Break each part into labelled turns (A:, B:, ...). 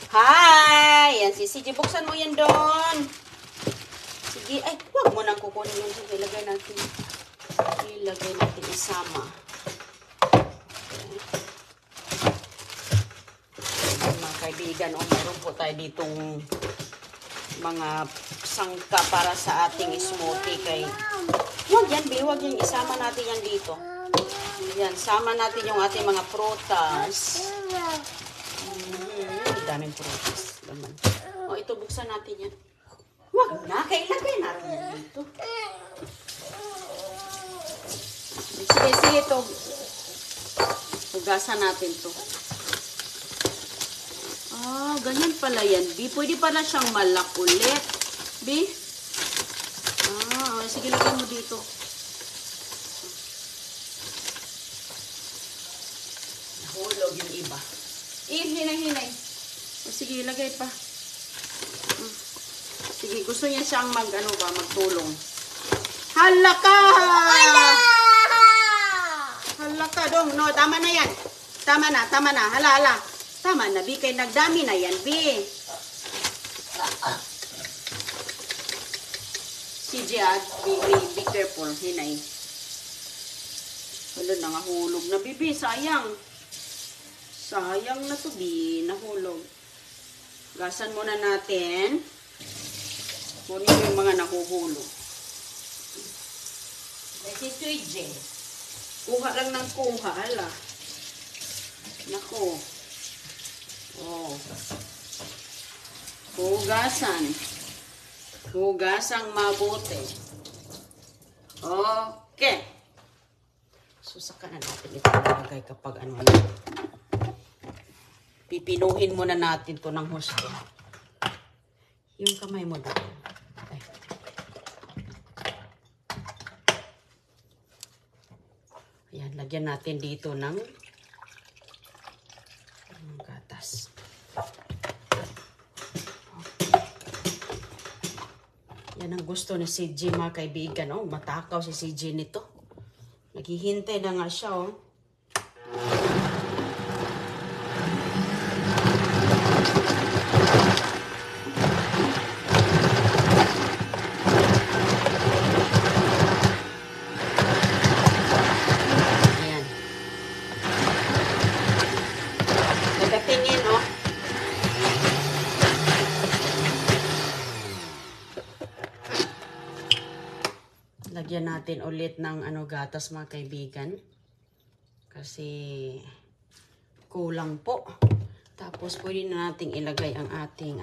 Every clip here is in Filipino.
A: Hi! Yan, sige, buksan mo yan doon. Sige, ay, huwag mo nang kukunin yung sige. Ilagay natin. Ilagay natin isama. Okay. Mga kaibigan, meron po tayo ditong mga sangka para sa ating smoothie. Kay, huwag yan, huwag yan. Isama natin yan dito. Yan, sama natin yung ating mga prutas. Daming prutas. Laman. O, ito, buksan natin yan. Huwag na, kailagay na rin dito. Sige, ito. Hugasan natin to. Ah, ganyan pala yan, B. Pwede pala siyang malak ulit. B? Ah, sige, lagay mo dito. Nahulog yung iba. Hinay. O, sige, lagay pa. Sige, gusto niya siyang magtulong. Hala ka! Hala ka dong. No, tama na yan. Tama na. Hala. Tama na, B. Kay nagdami na yan, B. CJ, be careful. Hinay. Wala na nga hulog na, B. Sayang. Sayang na to, B. Nahulog. Gasan muna natin. Kunin mo yung mga nahuhulog. This is CJ. Kuha lang ng kuha, ala. Nako. Oh. Hugasan. Hugasang mabuti. Okay. Susakan na natin ito bagay kapag ano. Pipinuhin muna natin to ng husto. Yung kamay mo daw. Ay. Ayan, lagyan natin dito ng gatas. Yan ang gusto ni CJ, mga kaibigan. Oh, matakaw si CJ nito. Naghihintay na nga siya, oh. Lagyan natin ulit ng gatas, mga kaibigan. Kasi kulang po. Tapos pwede na nating ilagay ang ating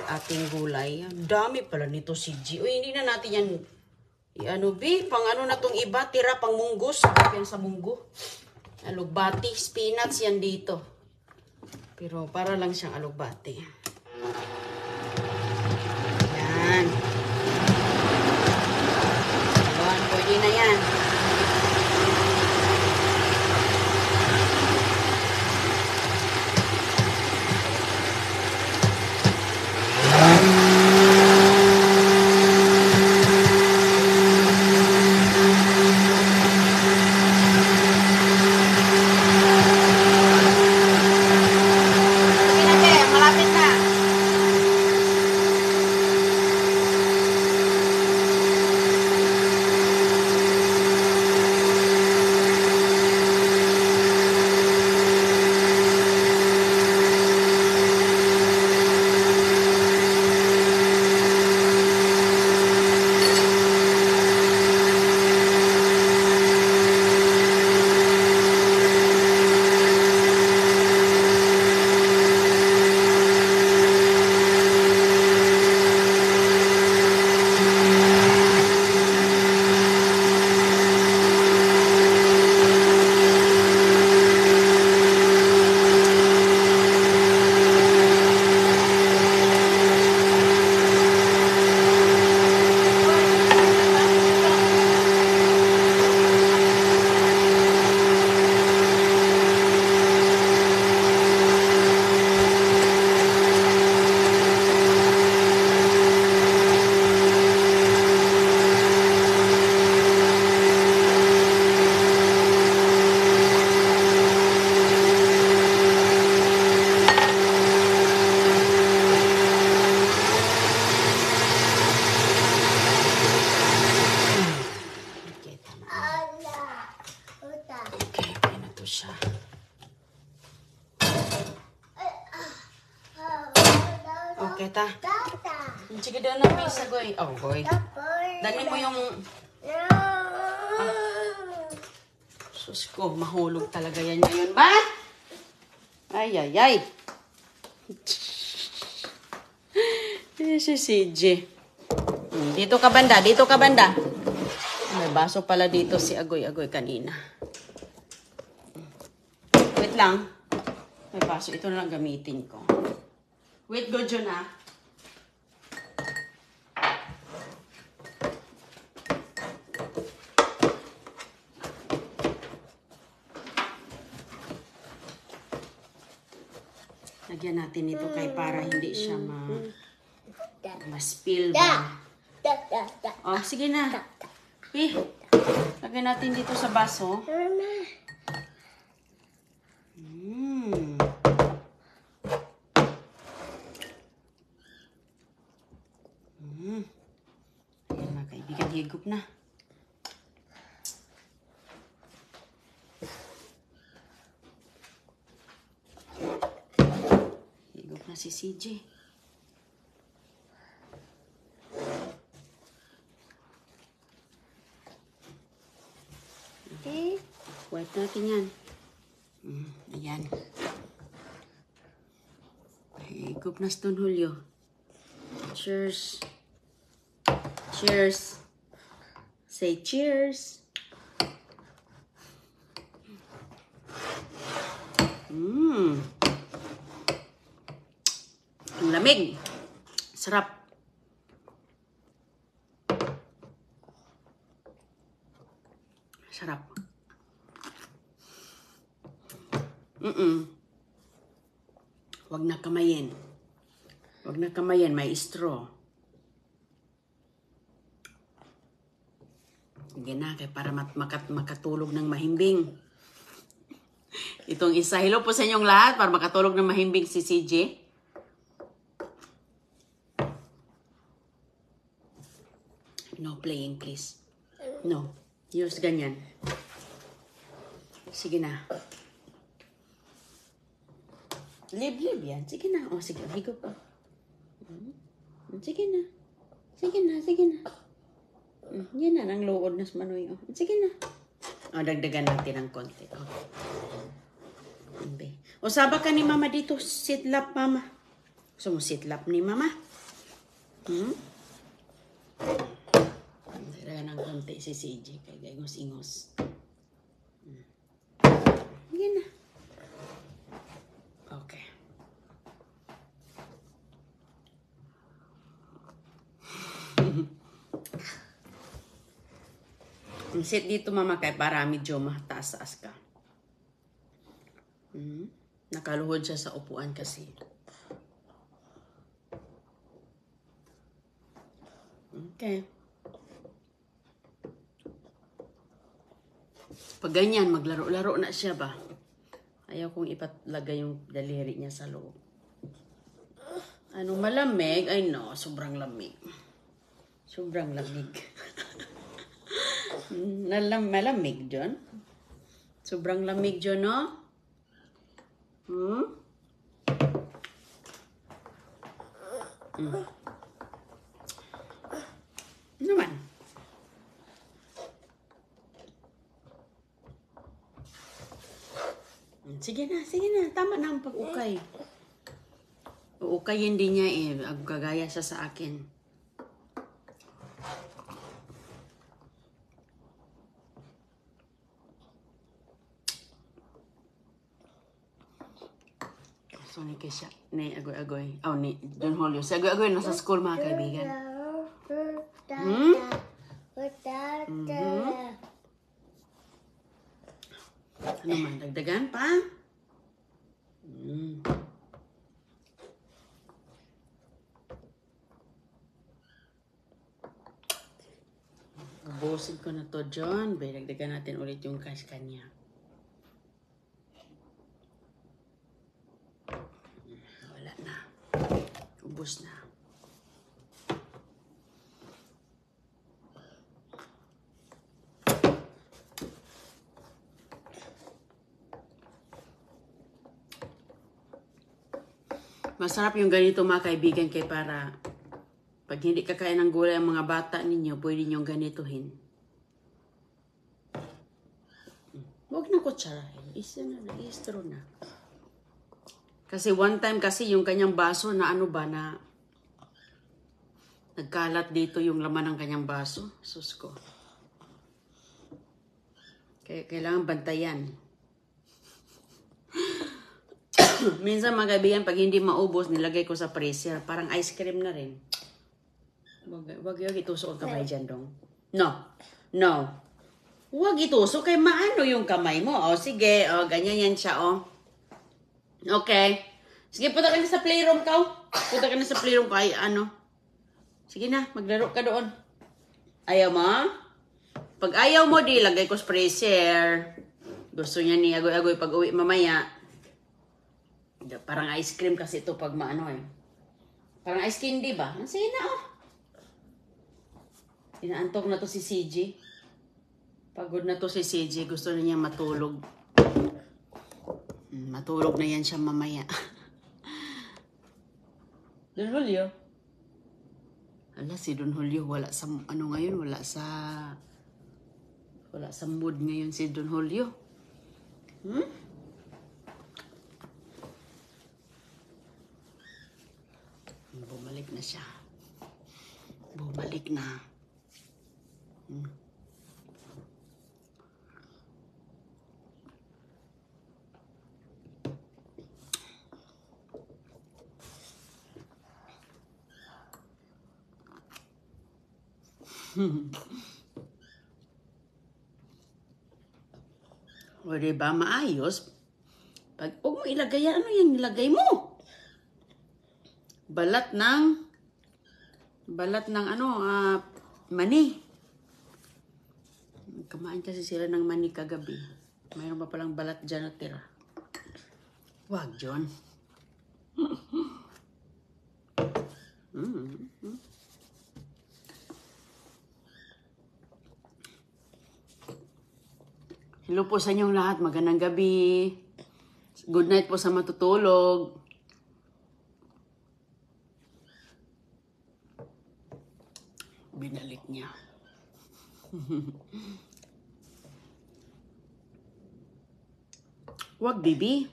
A: ating gulay. Ang dami pala nito, CJ. Uy, hindi na natin yan B, pang na tong iba, tira pang munggos. Yan sa munggo. Alugbati, spinach yan dito. Pero para lang siyang alugbati. Yan. Pwede na yan. Ito siya. Okay, ta. Sige daw na, bisa, goy. Oh, goy. Dali mo yung... Sus ko, mahulog talaga yan ngayon. Ba? Ay, ay, ay. Si CJ. Dito ka banda, dito ka banda. May baso pala dito si Agoy-Agoy kanina. Wait lang. May baso. Ito na lang gamitin ko. Wait, go dyan ah. Lagyan natin ito kay para hindi siya ma-spill ba. Oh, sige na. Lagyan natin dito sa baso. Ayan mga kaibigan, higop na. Higop na si CJ. Wipe natin yan. Ayan. Higop na Stone Julio. Cheers. Cheers. Say cheers. Ang lamig. Sarap. Sarap. Wag na kamayin. Wag na kamayin, may straw. Sige na, kaya para makatulog ng mahimbing. Itong isa. Hello po sa inyong lahat para makatulog ng mahimbing si CJ. No playing, please. No. Use ganyan. Sige na. Live yan. Sige na. O, sige. Higop pa. Sige na. Sige na. Sige na. Yan na. Nang lood na manoy. O, sige na. O, dagdagan natin ng konti. Okay. O, saba ka ni mama dito. Sitlap, mama. Gusto mo sitlap ni mama? Dagdagan ng konti si CJ. Kaya ingos-ingos. Yan na. Okay. Sit dito mama kay para medyo mataas-taas ka. Nakaluhod siya sa upuan kasi. Okay. Pag ganyan, maglaro-laro na siya ba? Ayaw kong ipatlagay yung daliri niya sa loob. Ano, malamig? Ay no, sobrang lamig. Sobrang lamig. Malamig dyan. Sobrang lamig dyan, no? Naman. Sige na. Tama na ang pag-ukay. Uukay hindi niya eh. Gagaya siya sa akin. So, ni Kesha, ni Agoy-Agoy. Oh, ni Don Julio. Si Agoy-Agoy nasa school, mga kaibigan. Ano man, dagdagan pa? Ubusin ko na to, John. Dagdagan natin ulit yung cash kanya. Wala na. Ubus na. Masarap yung ganito mga kaibigan kay para pag hindi kakain ng gulay ang mga bata ninyo, pwede nyo ganituhin. Huwag na kutsarahin. Isa na, i-straw na. Kasi one time kasi yung kanyang baso na ano ba na nagkalat dito yung laman ng kanyang baso. Sus ko. Kaya kailangan bantayan. Minsan mga kaibigan, pag hindi maubos, nilagay ko sa freezer. Parang ice cream na rin. Wag yung itusok ang kamay dyan, dong. No. Huwag itusok. Kay maano yung kamay mo. O, sige. O, ganyan yan siya, o. Okay. Sige, punta ka na sa playroom ka. Punta ka na sa playroom ka. Ay, ano. Sige na, maglaro ka doon. Ayaw mo? Pag ayaw mo, di, lagay ko sa freezer. Gusto niya ni agoy-agoy pag uwi mamaya. Parang ice cream kasi ito pag maano eh. Parang ice cream, di ba? Sige na, oh. Inaantok na to si CJ. Pagod na to si CJ. Gusto na niya matulog. Matulog na yan siya mamaya. Don Julio. Ala, si Don Julio wala sa ano ngayon, wala sa mood ngayon si Don Julio. Bumalik na siya. Bumalik na. O diba, maayos? Pag huwag mo ilagay yan, ano yan nilagay mo? Balat ng mani. Kumain kasi sila ng mani kagabi. Mayroon pa palang balat dyan na tira. Wag, John. Hello po sa inyong lahat. Magandang gabi. Good night po sa matutulog. Binalik niya. Wag, bibi.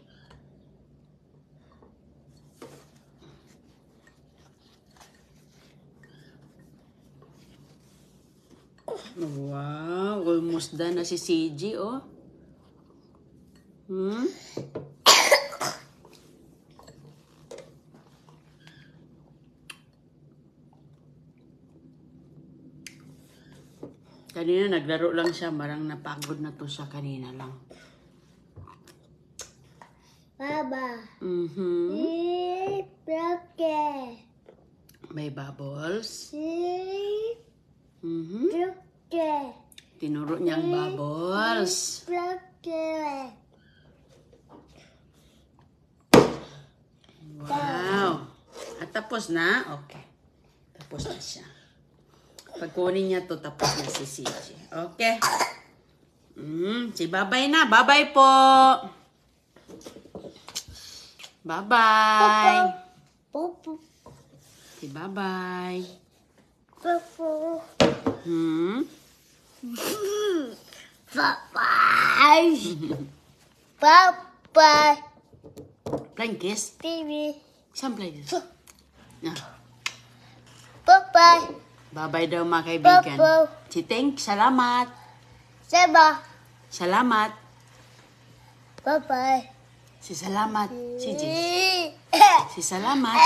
A: Wow, almost done na si CG, oh. Kanina naglaro lang siya, marang napagod na to siya kanina lang.
B: Baba.
A: May bubbles. Tinuro niyang bubbles. Wow. At tapos na? Okay. Tapos na siya. Pag kunin niya to, tapos na si CJ. Okay. Si Babay na. Babay po. Bye-bye. Si Babay.
B: Bye-bye.
A: Flying kiss?
B: Baby.
A: Saan flying kiss?
B: Bye-bye.
A: Bye-bye daw mga kaibigan. Si Tink, salamat.
B: Seba.
A: Salamat.
B: Bye-bye.
A: Si salamat. Si Jess. Si salamat.